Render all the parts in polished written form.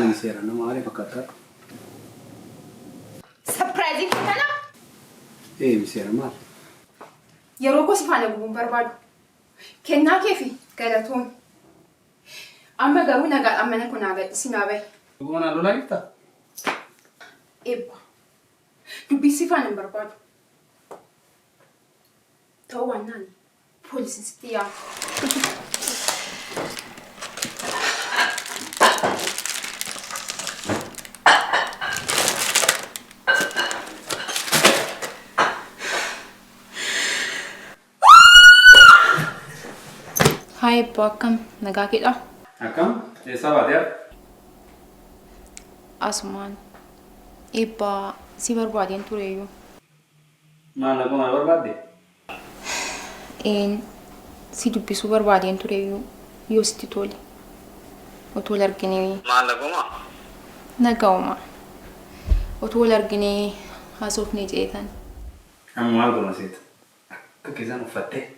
Maali seera nama maali fakkaata? Surprise kana? Seera maali? Yeroo ko si faana bu'uun barbaadu. Kennaa kee fi galatoon. Amma garuu nagaa mana kun agadhisi naa bahe. Dhugumaan lolaa jirta? Eebba. Dubbii si faana hin barbaadu. Ta'uu waan naani. Poolisiin sitti yaa'u. Hai, pakam nagaa kita. Akkam? Eessaa baatee? Asumaan. Iba si barbaadeen tureeyyu. Maal barbaadde? Si dubbisuu barbaadeen tureeyyu yoo sitti tole. Otoo wal arginee. Maal naguma? Nagauma. Otoo wal arginee haasofnee jeetan. Amma maal goona seeta? Akka keessan uffattee?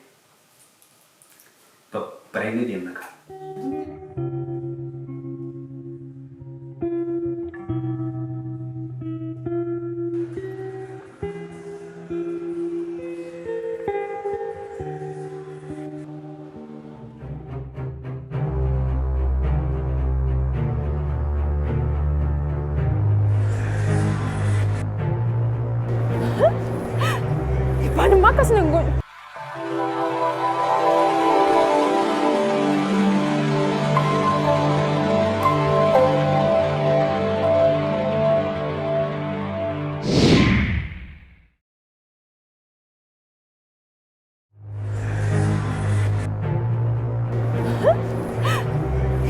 Bareedni deemna qaba. Paano makas ng gun?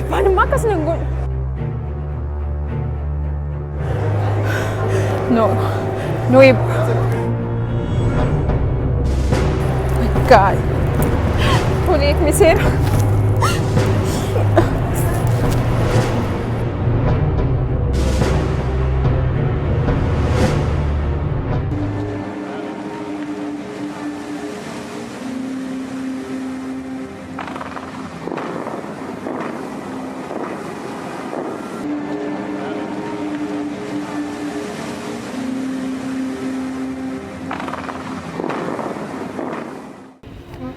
Paano makas ng gun? No. No, Ib. My God. Ulit, miser.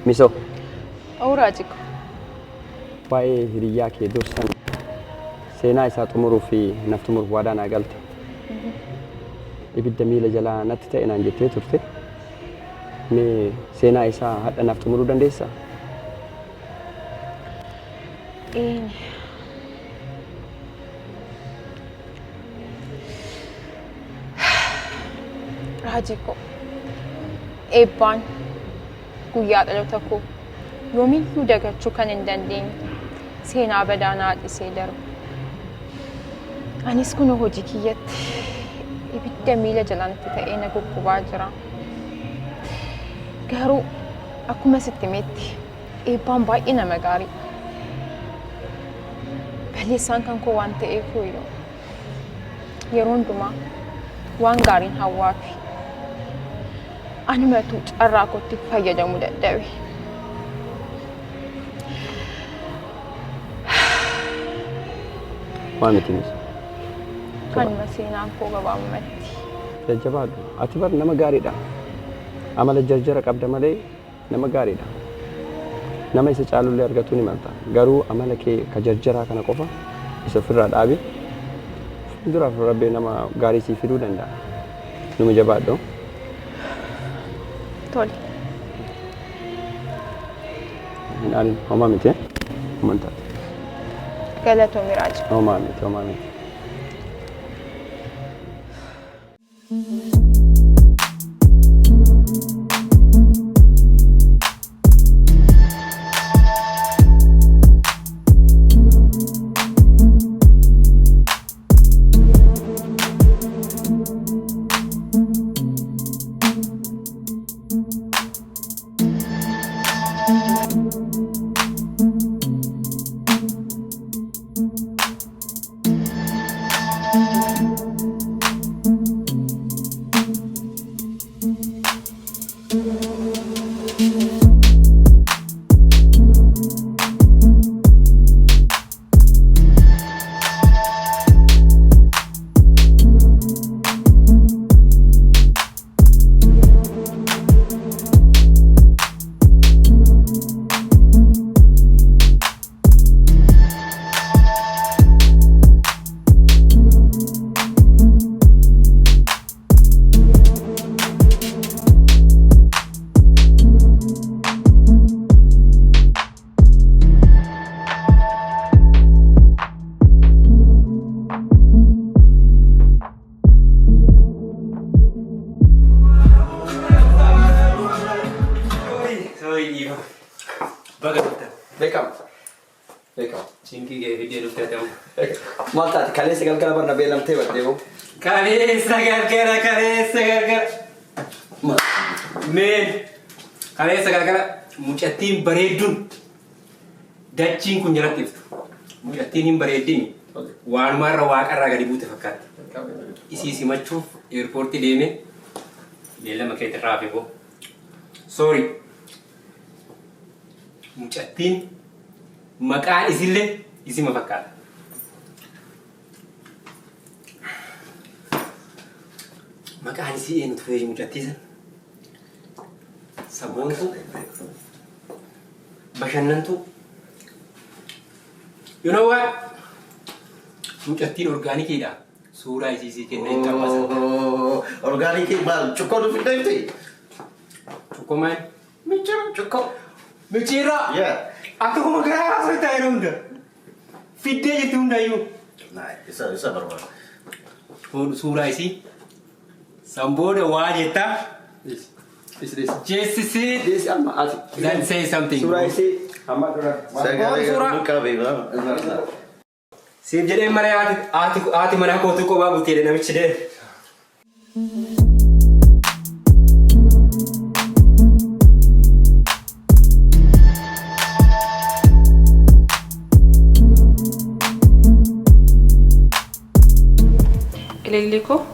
Miso. Awuraajiko. Waa'ee hiriyaa kee dursan seenaa isaa xumuruu fi naf xumuruuf waadaa naa galte. Ibidda miila jalaa natti ta'e naan jettee turte. Mee seenaa isaa hadha naaf xumuruu dandeessaa? Raajiko. Eebbaan. Guyyaa dhaloota koo yoomiyyuu dagachuu kan hin dandeenye seenaa badaanaa dhisee darbu. Anis kun hojii kiyyatti ibidda miila jalaatti ta'ee na guggubaa jira. Garuu akkuma sitti himetti eebbaan baay'ee nama gaarii. Balleessaan kan koo waan ta'eef yeroo hundumaa waan gaariin hawwaafi. Anumatu carraa kootti fayyadamuu dadhabe. Maal miti miso? Kanuma seenaan koo gabaabumatti. Jajjabaadhu. Ati bar nama gaariidha. Amala jarjara qabda malee nama gaariidha. Nama isa caalullee argatu ni malta. Garuu amala kee ka jarjaraa kana qofa isa ofirraa dhaabi. Duraaf Rabbi nama gaarii siif fiduu danda'a. Numa jabaadhu. Tole. Ani homaa miti. Amantaa. Galatoomi Raaji. Homaa miti, homaa miti. Fiddee dhuftee ta'u. Maal taate kaleessa galgala barna beelamtee baddee boo. Kaleessa galgala. Meen kaleessa galgala mucattiin bareedduun dachiin kun jalatti iftu. Mucattiin hin bareeddiin waanumarra waaqarraa gadi buute fakkaatti. Isii simachuuf eerpoortii deemee beellama keetti raafe boo. Sorry. Mucattiin maqaan isillee isima fakkaata. Maqaan isii eenyutu fedhe mucattiisan? Saboontuu, bashannantuu. You know what? Mucattiin orgaanikiidha. Suuraa isii kennee hin qabasa. Orgaanikii maal cukkoo nu fidda himte? Cukkoo maal? Cukkoo. Michiirraa? Akkuma garaa haasoo itti ayiru hunda. Fiddee jirti hundayyuu. Isa barbaada. Suuraa isii. Sambooda waa jettaa. Jeessisii. Then say something. Suuraa isii amma dura. Siif jedhee mana haati mana kootu kophaa buteedha namichi dee. Ililliko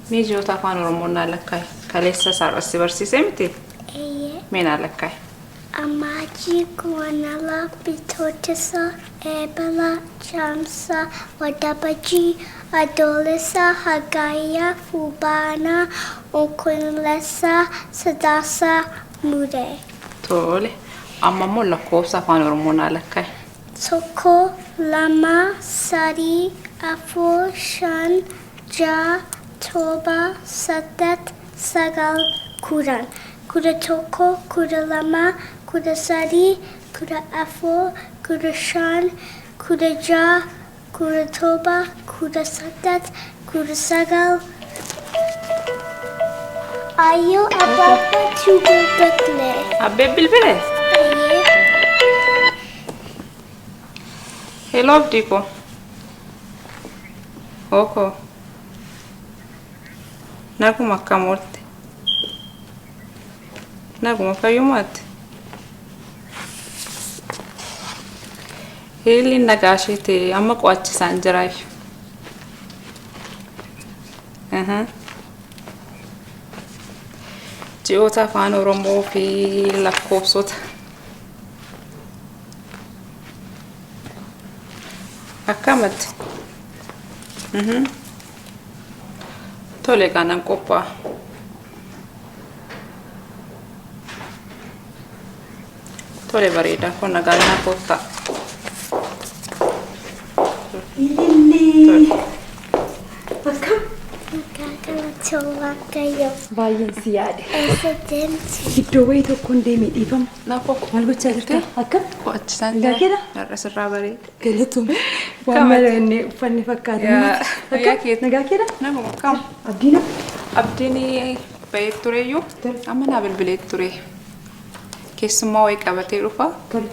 miijoota afaan Oromoo naa lakkaa'e kaleessa saarratti barsiisee miti? Mee naa lakkaa'e? Amajii kuwanala bitootessa eebala jaamsa wadabajii adoolessa hagayya fuubaana onkolessa sadaasa mudee. Tole amma immoo lakkoofsa afaan Oromoo naa lakkaa'e. Tokko lama sadii afur shan ja'a torba saddeet sagal kudhan. Kudha tokko kudha lama kudha sadii kudha afur kudha shan kudha ja'a kudha torba kudha saddeet kudha sagal. Ayo ababa tugu bekle. Abbe bilbile? Hello Diko. Oko. Naguma akkam oolte? Naguma fayyummaatti? Haalli nagaa ishee ta'e amma qo'achisaan jiraayu. Ji'oota afaan Oromoo fi lakkoofsota. Akkamatti? Tole kanan qophaa'a. Tole bareeda kun nagaan naa koottaa. Ilillee. Akkam? Magaalaa Tolwaaqayyoo. Baay'een si yaade. Eessa deemti? Iddoo wayii tokkoon deemee dhiifama. Naaf okko. Maal gochaa jirta? Akkam? Qo'achisaan Nagaa keedha? Har'a sirraa bareeda. Galatoom. Waan malee uffanni fakkaata. Nagaa keedha. Nagaa keedha? Naguma akkam? Abdiina? Abdiin ba'ee tureyyuu amma naa bilbilee ture. Keessummaa wayii qabatee dhufa. Tole.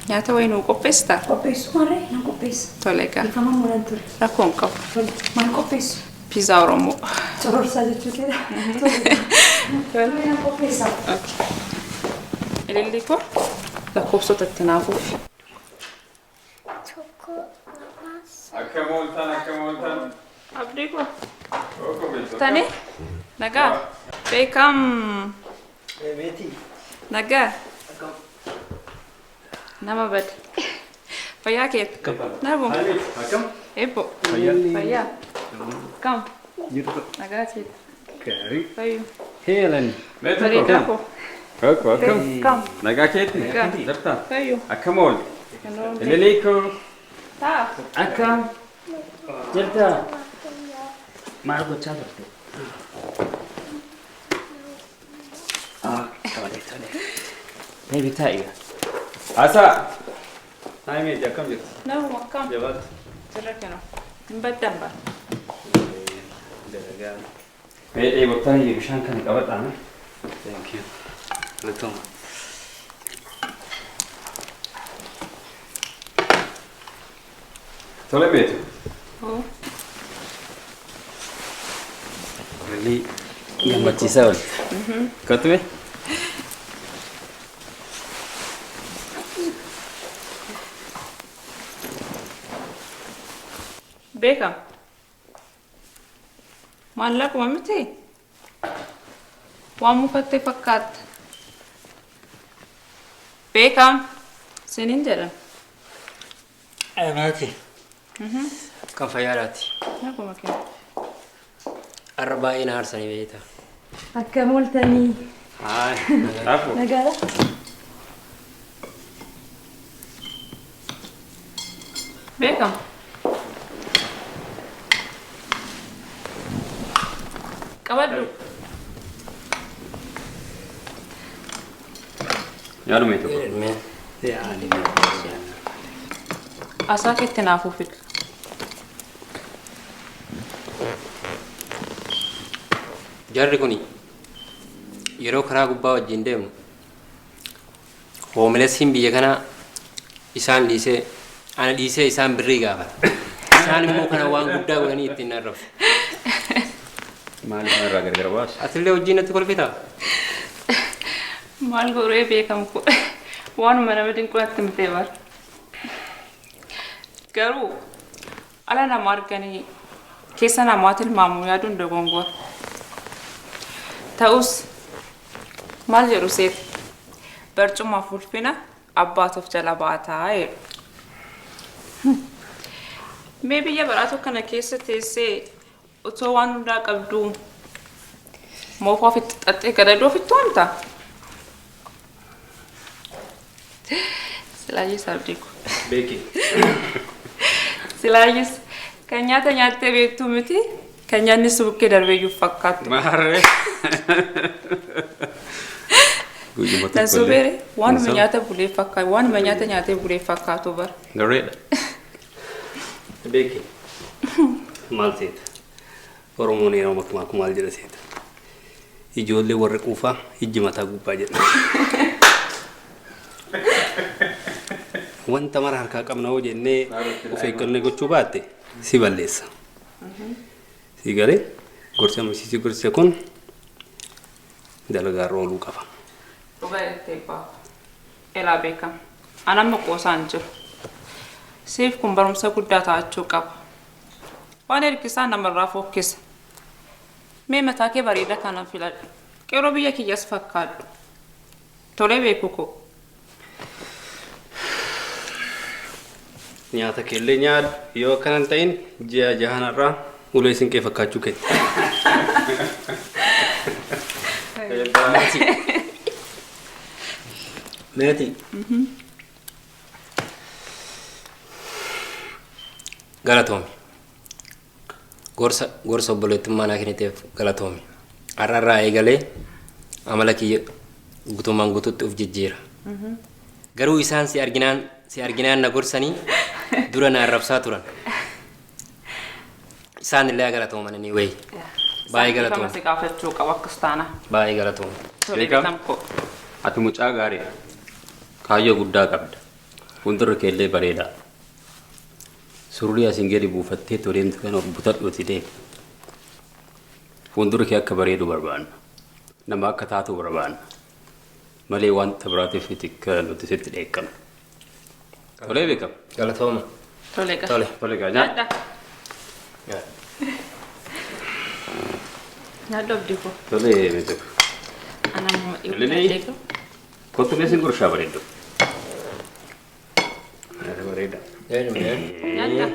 Nyaata wayii nuu qopheessitaa? Qopheessu marree? Nan qopheessa. Tole egaa. Dhiifama muran ture. Rakkoon qabu. Tole. Maal qopheessu? Piizaa Oromoo. Cororsaa jechuu keedha? Tole. Tole nan qopheessa. Ililli koo lakkoofsota itti naafuuf. Tokko lama Akkam ooltan. Abdii koo. Tani? Nagaa. Beekam. Beeti. Nagaa. Nama bada. Fayyaa keetti. Naguma. Akkam? Ebbo. Fayyaa. Kam. Jirtu. Nagaa keetti. Gaarii. Fayyu. Heelan. Bareedaa koo. Akkam? Kam. Nagaa keetti? Nagaa. Dabtaa? Fayyu. Akkam ool? Ililiikoo. Taa. Akkam jirta maal gochaa turte? Deebii taa'iga. Asaa. Naimee akkam jirtu? Naguma kam. Jabaatu. Sirra kennu. Hin baddan ba. Dalagaa. Mee dheebottaa bishaan kana qabadhaa. Thank you. Galatooma. Tole beetu. Oh. Really gammachiisaa ol. Kottu mee? Beekam. Maallaquma miti? Waan mufattee fakkaatta. Beekam. Sinin jedhama. Anaati. Kan fayyaadhaati. Akkuma kenna. Har'a baay'ee na aarsanii beektaa. Akkam ooltanii? Raafu. Nagaadha? Beekam. Qabadhu. Yaaduma eetu. Asaa keetti naafuu fida. Jarri kuni yeroo karaa gubbaa wajjin deemu hoomilesiin biyya kanaa isaan dhiisee ana dhiisee isaan birrii gaafata. Isaan immoo kana waan guddaa godhanii ittiin arrafu. Maaliif irraa gargar baasu? Atillee wajjin natti kolfitaa? Maal godhee beekam kun waanuma nama dinqulatti mitee bara. Garuu ala nama arganii keessa namaa tilmaamuu yaaduun dogongora. Ta'us maal jedhu seeti barcumaaf ulfina abbaatuuf jala baataa jedhu. Mee biyya baraatu kana keessa teessee otoo waan hundaa qabduu moofaa ofitti xaxxee gadadoo ofitti waamtaa? Silaayyis abdiiku. Beeki. Silaayyis kan nyaata nyaattee beektuu miti kan nyaanni subukkee darbeeyyuu fakkaattu. Maarree. Kan sobeere waanuma nyaata bulee fakkaatu waanuma nyaata nyaatee bulee fakkaatu bara. Gareedha. Beeki. Maal seeta? Oromoon yeroo makkumaa kumaal jedha seeta. Ijoollee warra quufaa ijji mataa gubbaa jedha. Wanta mara harkaa qabna hoo jennee of eeggannoo gochuu baatte si balleessa. Si galee gorsa amansiisii gorsa kun dalagaa rooluu qaba. Dhugaa jettee baafa. Elaa beekam. Anamma qoosaan jiru. Siif kun barumsa guddaa taa'achuu qaba. Waan ergisaa namarraa fokkisa. Mee mataa kee bareeda kana filadhu. Qeeroo biyya kiyyas fakkaadhu. Tolee beeku koo. Nyaata keellee nyaadhu yoo akkanan ta'in ji'a jahanarraa ulee sinqee fakkaachuu kenna. Meeti. Galatoomi. Gorsa obboleettummaa naa kenniteef galatoomi. Har'arraa eegalee amala kiyya guutummaan guutuutti of jijjiira. Garuu isaan si arginaan na gorsanii dura na arrabsaa turan. Isaan illee galatoomananii wayi. Baay'ee galatooma. Si gaafachuu qaba akkas taana. Baay'ee galatooma. Tolee beekam koo. Ati mucaa gaariidha. Kaayyoo guddaa qabda. Fuuldura keellee bareedaa. Surrii asiin gadi buufattee toleemtu kan butadhuuti deemu. Fuuldura kee akka bareedu barbaanna. Nama akka taatu barbaanna. Malee wanta biraatiif miti kan nuti sitti dheekkamne. Tolee beekam. Galatooma. Tolee gaa. Tolee gaa nyaadha. Nyaadhu abdii koo. Tolee beekam. Anammoo Lilii. dhiibbaa. Kottu meeshaan gurshaa bareeddu. Bareeda. Nyaadha.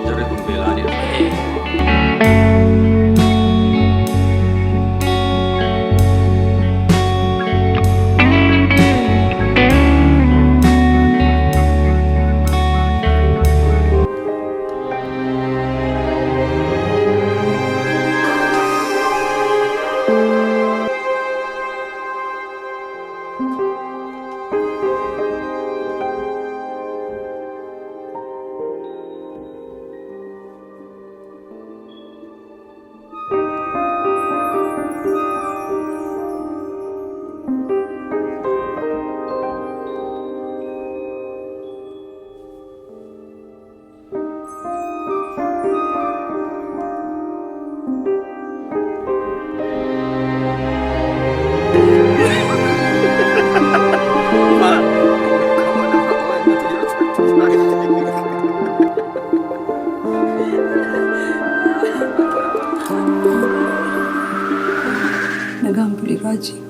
Jarri kun beelaanii nagaan buli Raajii.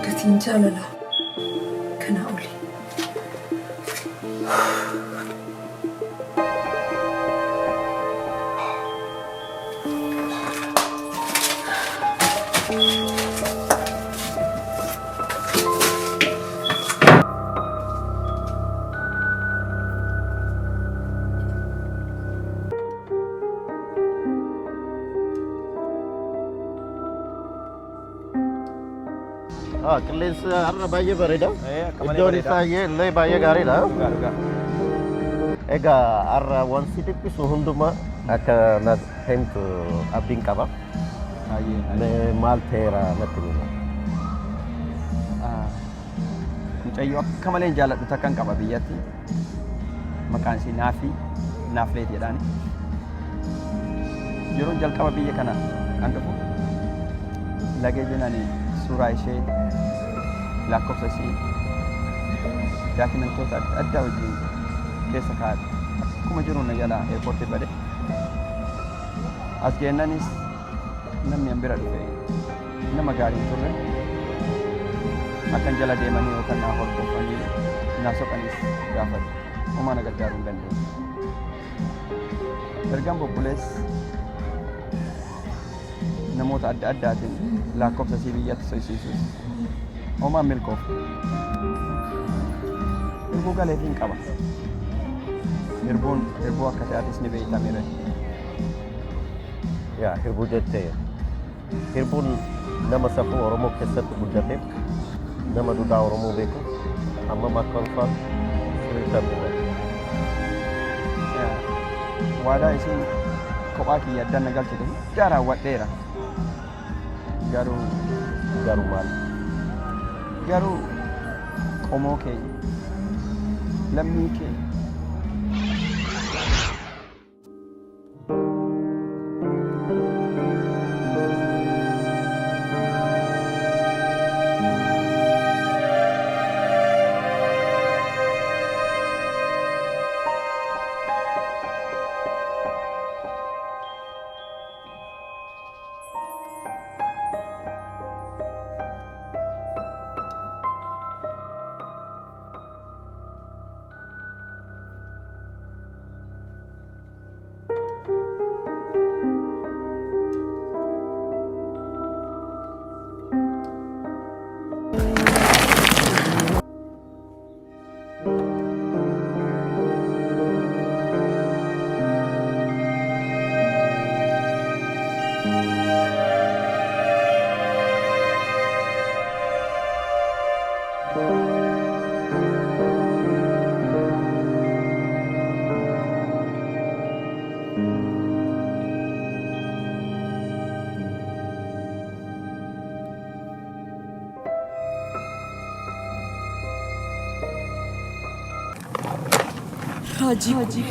Gatiin jaalalaa kanaa oli. Qilleensi har'a baay'ee bareeda. Iddoon isaa illee baay'ee gaariidha. Egaa har'a wanti dhiphisu hundumaa akka na himtu abdiin qaba. Maal ta'eera natti hima. Mucayyoo akka malee jaaladhu takkan qaba biyyatti. Maqaan ishee Naafleet jedhani. Yeroo jalqaba biyya kana kan dhufu lagee jenani suuraa ishee lakkoofsa ishee daakimentoota adda wajjin keessa kaa'ate akkuma jiru na jala eerpoortii bade as geennanis namni an bira dhufe nama gaarii turre akkan jala deemanii yookaan naa hordofanii naa soqanis gaafate homaa na gargaaruu hin dandeenye. Ergaan bobbulees namoota adda addaatiin lakkoofsa ishee biyyatti sochisiisuus homaa milkoof hirbuu galeetiin qaba. Hirbuu akka ta'atis ni beekameera. Yaa hirbuu jettee hirbuun nama safuu Oromoo keessatti guddateef nama duudhaa Oromoo beeku amma akka ulfaatu sirriitti waadaa isheen kophaa kiyya addaan na galchite hunda raawwadheera. Garuu maal? Garuu qomoo kee lammii kee Raajii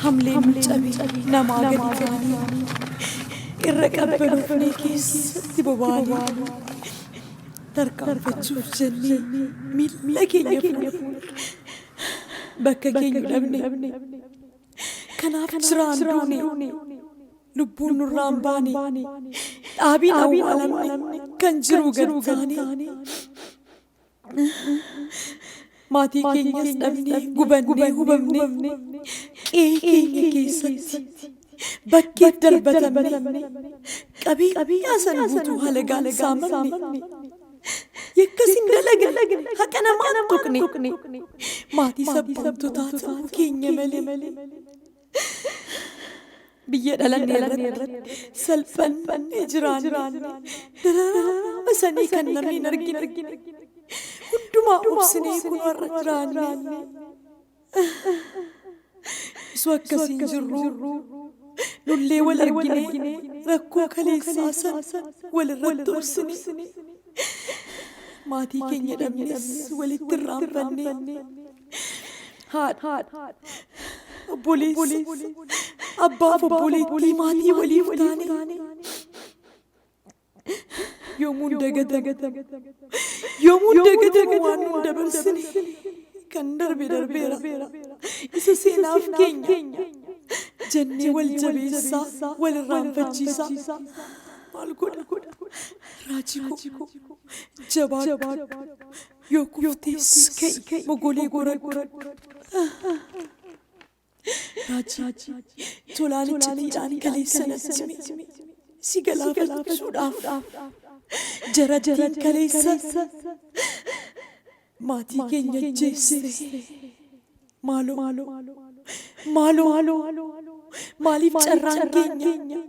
hamlee mucame namaa gadi ta'anii irra qabbanufnee keessatti boba'anii tarkaanfachuuf jennee miila keenya fuudhee bakka keenya dhabne kanaaf jiraan duune lubbuun nurraan baane dhaabiin awwaalamne kan jiru gad taane maatii keenyas dhabnee gubannee hubamne qe'ee keenya keessatti bakkee darbatamne qabeenyaa san guutuu halagaan saamamne yakkasin dalagan haqa namaan tuqne maatii sabboontotaa ta'uu keenya malee biyya dhalanne irratti salphannee jiraanne dararama sanii kan namni hin argine hundumaa obsinee kun warra jiraanne isu akkasiin jirru lollee wal argine rakkoo kaleessaa san walirratti obsine maatii keenya dhabnes walitti irraanfanne haadha obboleessi abbaaf obboleettii maatii waliif taane yoomuun dagatamu waan nun dabarsine kan darbeera isa seenaaf keenya jennee wal jabeessaa wal irraanfachiisaa maal godha raajii koo jabaadhu yoo kuftees ka'e mogolee goradhu raajii tolaanicha tiidhaan kaleessanatti si galaafachuudhaaf jaratiin kaleessa maatii keenya jeesse maaloo maaliif carraan keenya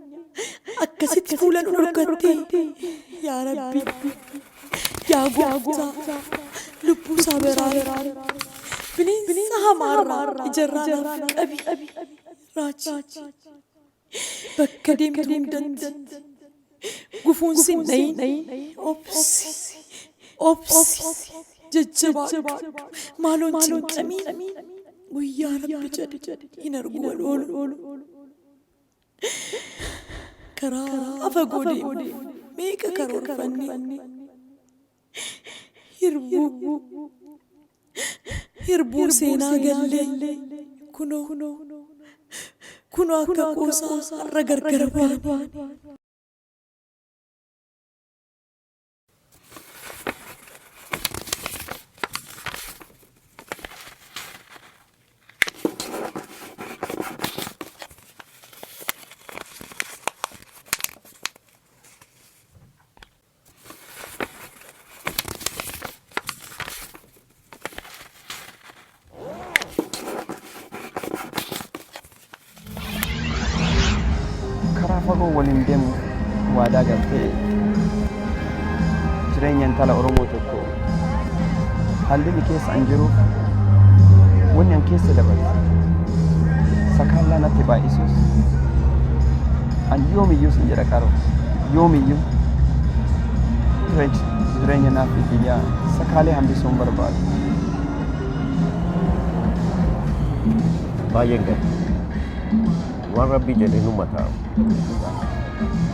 akkasitti fuula nu dhorkattee yaa rabbi yaa gooftaa lubbuu isaa baraare bineensa hamaarraa ijarraa qabi raajii bakka deemtu hundatti gufuun sin dhayin obsi jajjabaadhu maaloon cinqamii guyyaa rabbi jedhe hin argu wal oolu karaa fagoo deemu meeqa karoorfanne hirbuu seenaa gallee kunoo akka qoosaa har'a gargar baane. fagoo waliin deemu waadaa galtee jireenya intala Oromoo tokko haalli keessa an jiruuf wanni an keessa dabalu sakaalaa natti baay'isus an yoomiyyuu sin jedha qaro yoomiyyuu jireenya naaf biyyaa sakaalee hambisuun barbaadu. Baay'een gadi waan rabbii jedhee nu mataa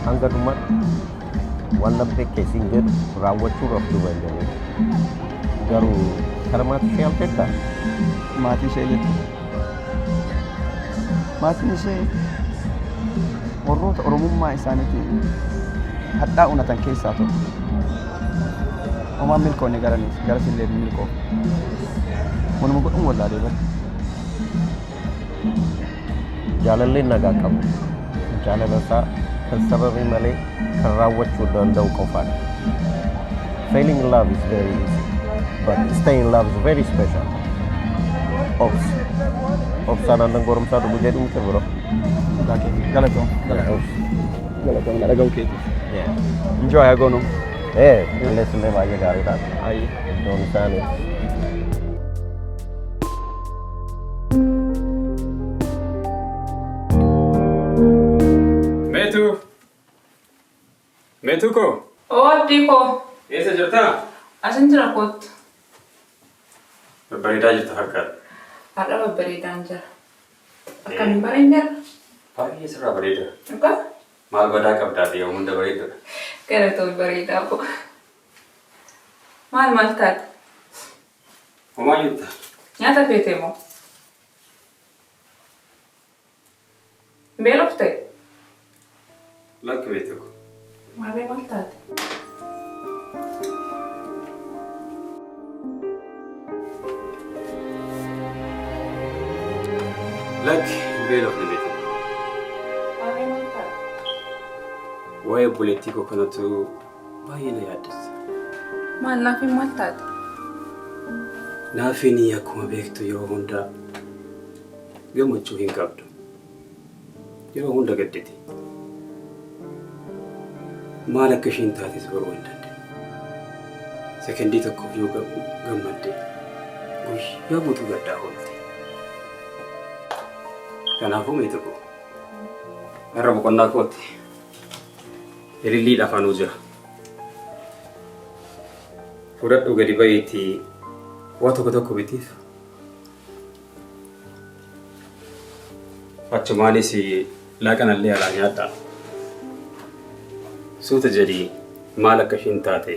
hanga dhuma waan lammii keessiin jedhu raawwachuu rabdu baay'ee garuu karamaatti ishee alfeetta maatii ishee jettu maatiin ishee warroota oromummaa isaaniitiin hadhaa unatan keessaa tokko homaan milkoonni garaniif gara sillee milkoo wanuma godhun wallaalee bari jaalalleen nagaa qabu jaalalasaa kan sababii malee kan raawwachuu danda'u qofaadha. Failing in love is very easy, but staying in love is very special. Obsaan aannan goromsaa dhugu jedhu miti biro. Galatoon dhaga'u keetiif. Enjoy agoonu. Illees illee baay'ee gaarii taate. Iddoon isaanii. Metu ko? Oh, Diko. Eessa jirta? Asin jira kootu. Babbareedaa jirta fakkaata. Haadha babbareedaan jira. Akkamiin bareedaa? Baay'ee sirraa bareeda. Dhugaa? Maal badaa qabdaati yoo hunda bareedudha. Galatoon bareedaa ko. Maal taate? Homaa jirta? Nyaata feetee moo? Beelofte? Lakki beekte ko. Maal taate? Lakki beelofte beekte. Maal taate? Waa'ee buleettii koo kanatu baay'ee na yaaddessa. Maal taate? Naafin akkuma beektu yeroo hundaa gammachuu hin qabdu. Yeroo hunda gadditi. Maal akka ishiin taates baruu hin dandeenye. Sekendii tokkoof yoo gammadde guyyaa guutuu gaddaa oolte. Kanaafuu meetu koo har'a boqonnaa kootti ilillii afaanuu jira. Fudhadhu gadi ba'iitii waa tokko bitiif. Achumaanis laaqanallee alaa nyaadhaa. Suuta jedhii maal akka ishiin taate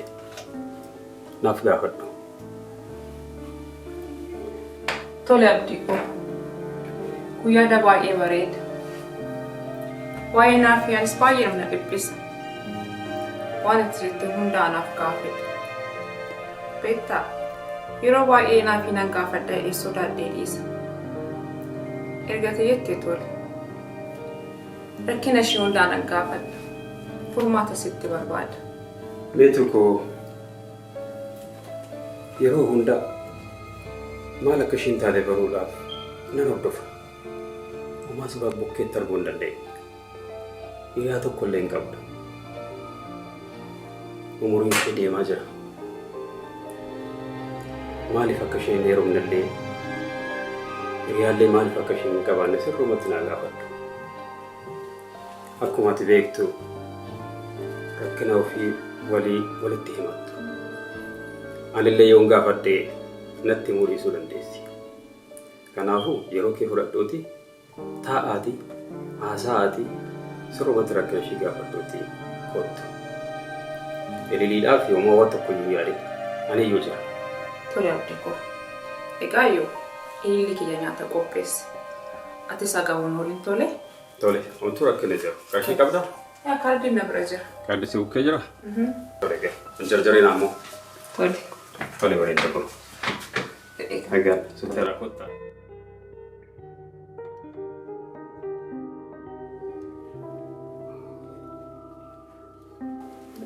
naaf gaafadhu. Tole abdii koo. Guyyaa baay'ee bareeda. Waa'ee naaf yaanis baay'ee namna dhiphisa. Waan itti jettee hundaa naaf gaafadha. Beektaa yeroo baay'ee naaf nan gaafadha jedhee sodaadhee dhiisa. Erga jettee tole. Rakkina ishee hundaa nan gaafadha. Furmaata sitti barbaada. Beetu koo yeroo hundaa maal akka ishiin taate baruudhaaf nan hordofa. Homaa sababa bukkeetti arguu hin dandeenye. Hiriyaa tokko illee hin qabdu. Umuriin ishee deemaa jira. Maaliif akka isheen heerumne illee hiriyaallee maaliif akka isheen hin qabaanne sirrumatti naa gaafadhu. Akkuma ati beektu rakkina ofii walitti himattu. Anillee yoon gaafadhee natti muriisuu dandeessi. Kanaafuu yeroo kee fudhadhuuti taa'aati haasa'aati sirrumatti rakkina ishee gaafadhuuti kottu. Ililiidhaaf yooma waan tokko iyyuu yaade ani iyyuu jira. Tole abdii koo. Egaa yoo ililli kiyya nyaata qopheessa. Ati sagaawwan waliin tole? Tole, wantu rakkina jira. Qarshii qabdaa? Yaa kaardiin na bira jira. Kaardi si bukkee jira? Tole egaa. Jarjareen ammoo. Tole. Tole bareeda kun. Egaa sitti rakkottaa.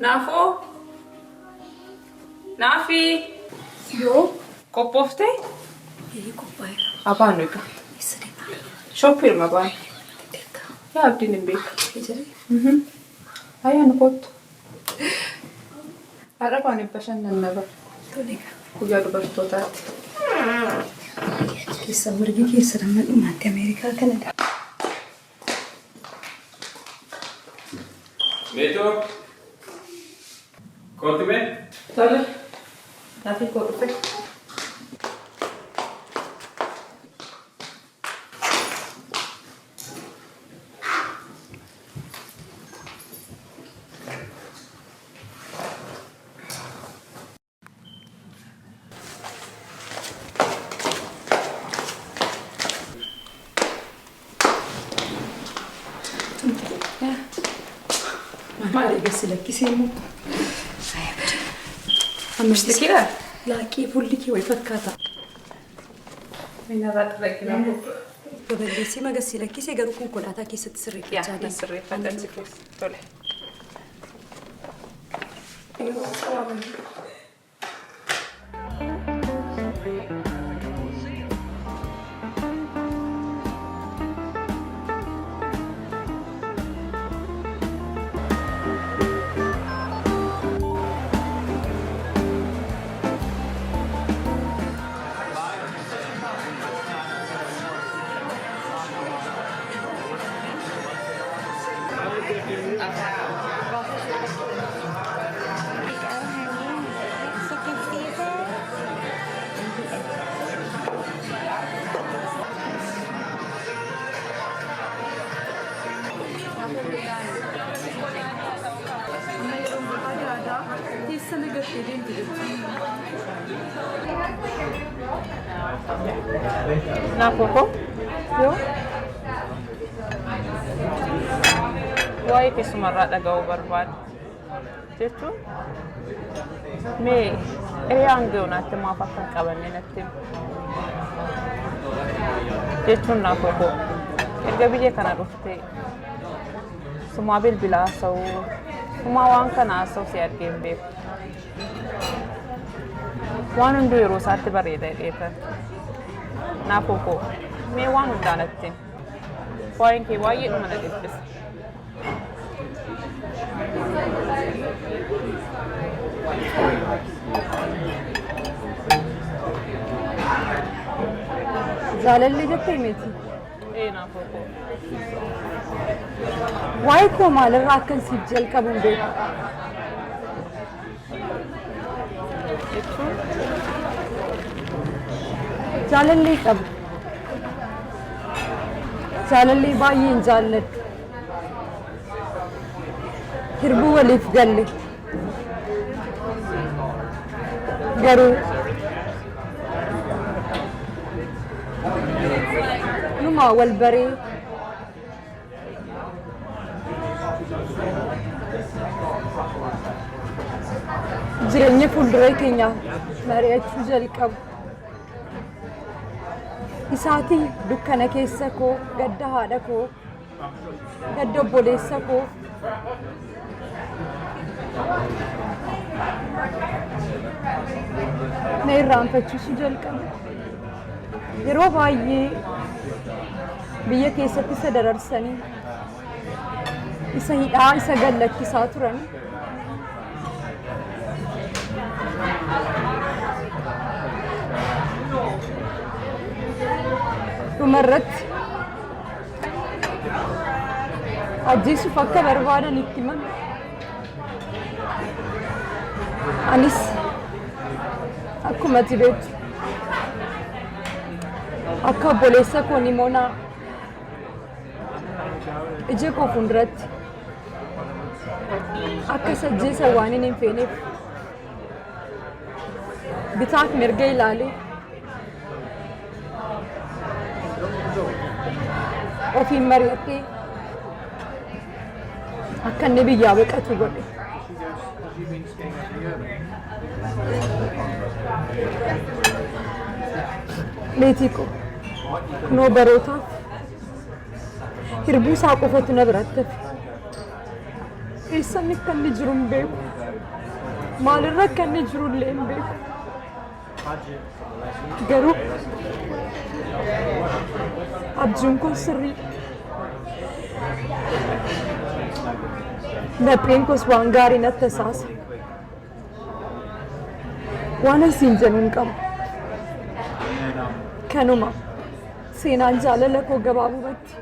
Naafoo? Naafii? Yoo? Qophooftee? Qophaa'eera. Abaan egaa. Shoppii irma baan. Yaa abdiin hin beeku. Ayyaan kottu. Har'a baan dhibba shannan bara. Guyyaa dubartootaatti. Keessa mirgi keessa nama dhumaatti Ameerikaa Kanada. Beetoo? Kootu mee? Tole. Naafii koo dhufe. Maal eegassi lakkisee immoo? Mistikiidha? Laaqii fuulli kee wal fakkaata. Minarraa xirraggina koo. Baballeessii magasii lakkisee garuu konkolaataa keessatti sirreeffachaa Yaa sirreeffadhaan si keessa. Tole. Naafoo yoo waa'ee keessumarraa dhaga'uu barbaadu jechuun mee hiriyaan ga'uunaatti maaf akka hin qabanne natti jechuun naafoo erga biyya kana dhuftee sumaa bilbila haasa'uu sumaa waan kana haasa'u si argee hin beeku waan hunduu yeroo isaatti bareeda jedheetan naafoo mee waan hundaanatti waa'een kee baay'ee dhuma na dhibbisa. Jaalalli jettee miti. Naafoo Waa'ee koo maalirraa akkan siif jalqabu hin beeku. jechuun Jaalalli qabu. Jaalalli baay'een jaalladhu. Hirbuu waliif galle. Garuu hundumaa wal baree jireenya fuulduree keenyaa mari'achuu jalqabu. Isaatii dukkana keessa koo, gadda haadha koo, gadda obboleessa koo, na irraanfachiisuu jalqabu. Yeroo baay'ee biyya keessatti isa dararsanii, isa hidhaa, isa gallakkisaa turan. Dhumarratti ajjeesuuf akka barbaadan itti himan. Anis akkuma ati beektu akka obboleessa koo Nimoonaa ija koo fuulduratti akka isa ajjeesan waan hin feeneef bitaaf mirga ilaalee ofiin mari'attee akka inni biyyaa baqatu godhe. Meetii koo kunoo barootaaf hirbuu isaa qofatu na biratti hafe. Eessan akka inni jiru hin beeku. Maalirra akka inni jiru illee hin beeku. Garuu abjuun koo sirriidha. Lapheen koos waan gaarii natti tasaasa. Waan asiin jedhu hin qabu. Kanuma seenaan jaalala koo gabaabumatti.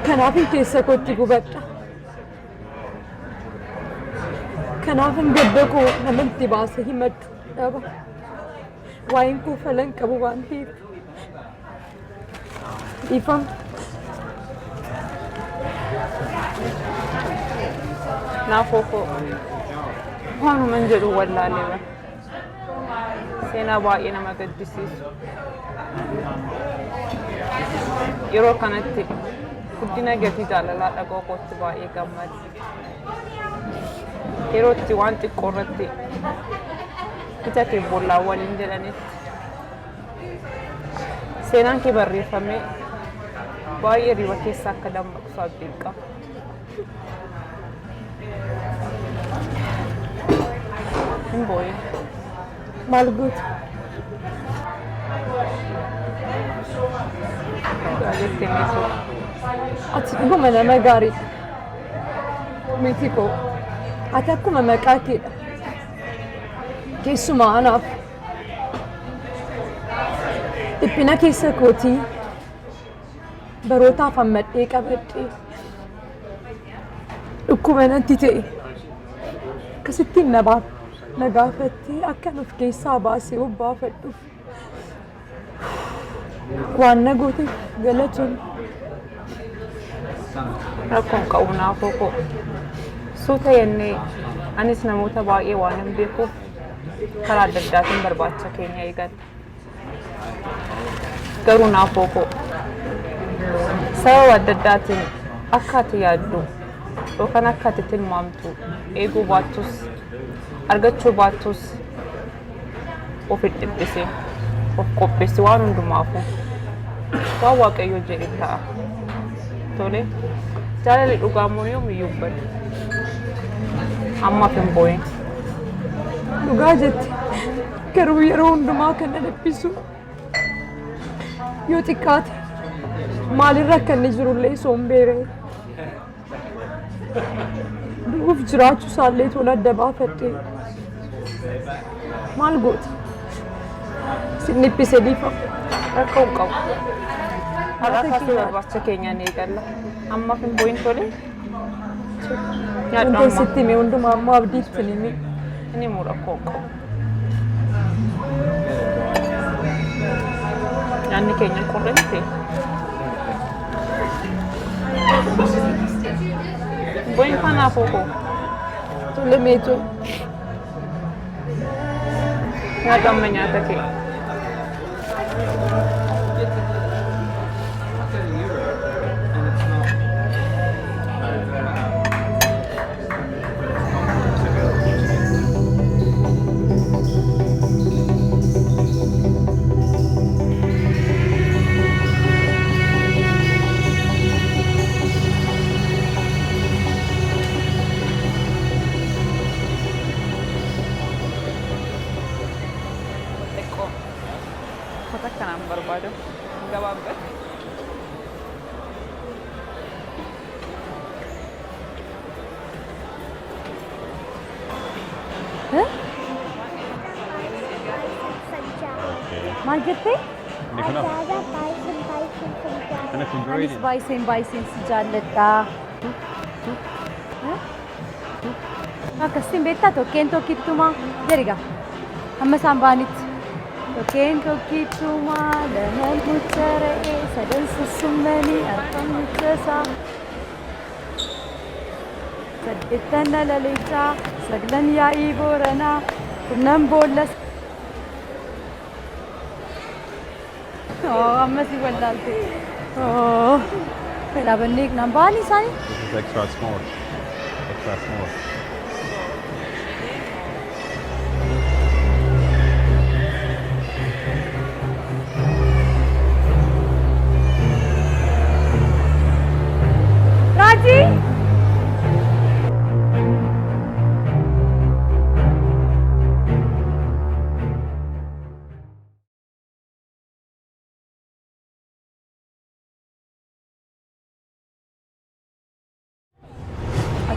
Kanaafin keessa kootti gubadha. Kanaafin gadda koo namatti baase himadhu dhaba. Waa'een koo falan qabu waan ta'eef. Dhiifama. Naafoo koo waanuman jedhu wallaalee seenaa baay'ee nama gaddisiisu. Yeroo kanatti guddina gatii jaalalaa dhagoo kootti baay'ee gammade. Yeroo itti waan xiqqoo irratti ija kee bollaa waliin jedhanitti seenaan kee barreeffamee baay'ee riba keessa akka dammaqsu abdiin qaba. Boy. Maal goota? Ati dhuguma nama gaariidha. Miti koo ati akkuma maqaa keedha. Keessumaa anaaf dhiphina keessa kootii barootaaf hammadhee qabadhee dhukkuba natti ta'e akkasittiin na gaafattee akkan of keessaa baasee obbaafadhuuf waan na gooteef galatoon. Rakkoon qabu naafoo koo suuta yennee anis namoota baay'ee waan hin beekuuf karaa adda addaatiin barbaacha keenya eegalle. Garuu naafoo koo sababa adda addaatiin akka ati yaaddu yookaan akka ati tilmaamtu eeguu baattus argachuu baattus ofitti dhiphisee of qopheessi waan hundumaafuu waan waaqayyo jedhe ta'a. Tole jaalalli dhugaa moo yoomiyyuu badu ammaaf hin boo'in. Dhugaa jetti garuu yeroo hundumaa kan na dhiphisu yoo xiqqaate maalirra akka inni jirullee osoo hin beekne du'uuf jiraachuu isaallee tola adda baafadhee maal goota sin dhiphise dhiifama. Rakkoo hin qabu. Har'a kaasee barbaacha keenyaan eegalla. Ammaaf hin boo'in tole. Wanti sitti hime hundumaa ammoo abdiitti hin himi. Inni immoo rakkoo hin qabu. Nyaanni keenya hin qorrente. Boo'in kanaafuu koo. Tole meetoo. Nyaata amma nyaata kee. Maal jettee? Ajaa'ibaa baay'een Anis baay'een si jaalladha. Akkasiin beektaa tokkeen tokkittumaa jedhiga. Amma isaan baanitti. Tokkeen tokkittumaa lahan mucha re'ee sadan sussummanii arfan muchasaa. Saddeettan laleechaa saglan yaa'ii booranaa kurnan boollas. Amma si wallaalte. Dhaabannee naan baanii isaanii? This is extra small. Extra small. Raji!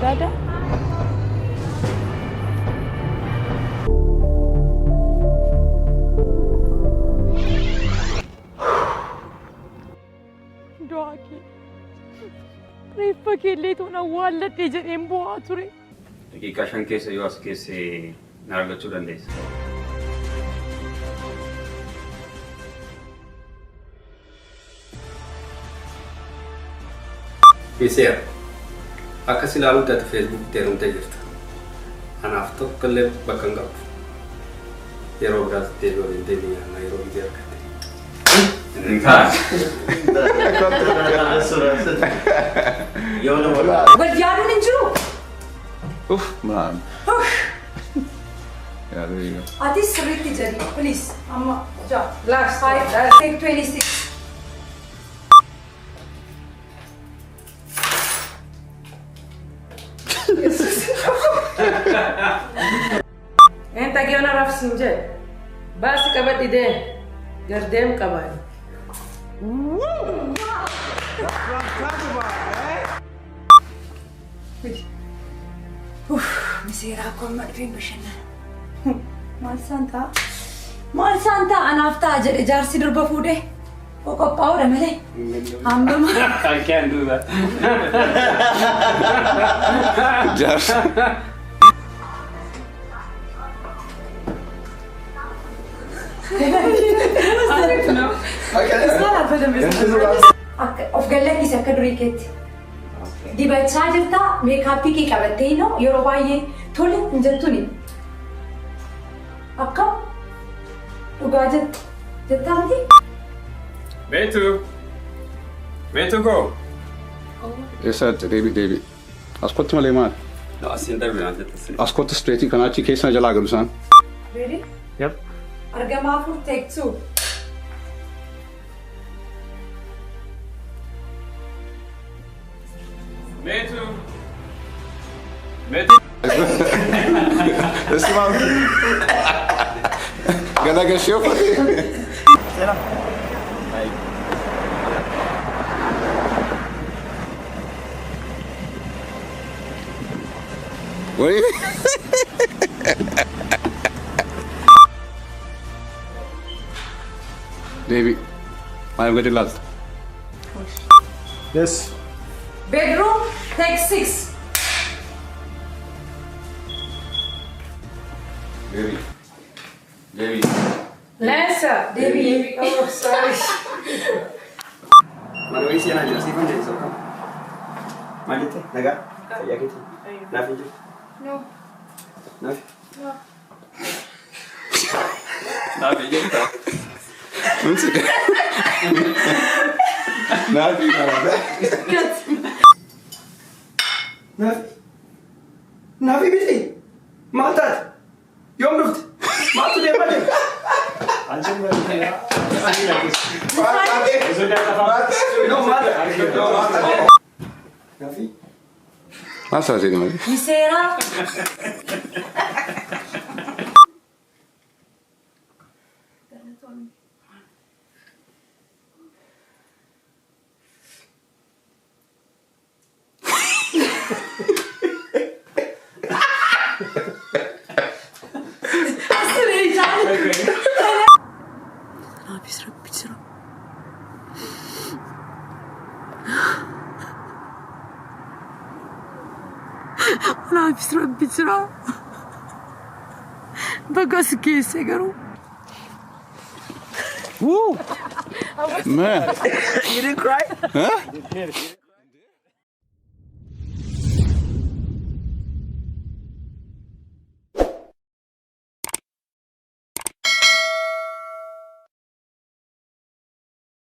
Ada? Doa ke. Reeffa keellee tuun awwaalladhee jedheen bu'aa ture. Daqiiqaa 5 keessa yoo as keessee na argachuu dandeessa. Biseera. Akkas ilaaluu dati Facebook teerumtee jirta. Anaaf tokkollee bakka hin qabu. Yeroo biraatti deebi'uu hin deebi'an yeroo biyya argatte. Wal yaaduun hin jiru. Man. Yeah, there you go. Ati sirriitti jedhi, please. Amma jaa. Last. Take 26. Enta giona rafsinje. Basi kabad ide. Gardem kabad. Miseera akkuma madfiin bashannana. Maal saanta anaaf ta'a jedhe jaarsi durba fuudhee. Qophaa'uudha malee. Hambama. I can't do that. Just. Of gallakkisi akka durii keetti. Dibachaa jirta meekaappii kee qabattee yeroo baay'ee tole hin jettuuni. Akkam dhugaa jettaa miti? Beetu koo. Eessaatti deebi. Askotti malee maal? No, asiin darbe waan jettas. Askotti streetii kanaa achi keessa jalaa galu isaan. Ready? Yep. Argamaa afur take 2. Beetu. Ismail. Gana gashio pati. Wait. Devi, I'm getting lost. Yes. Bedroom take 6. Devi. Lesa, Devi. Oh, sorry. Mana isi yana jira sifan jadi sokam. Malite, naga. Ya gitu. Nafi ju. No. Nafi. No. Nafi ju. Nafi biti. Matat. Yom duft. Matu dia mana? Anjing mana ya? Nafi. Masa sih ini? Misera. نافس ربي ترى بقى سكيس يقرو Woo! Man. You didn't cry? Huh?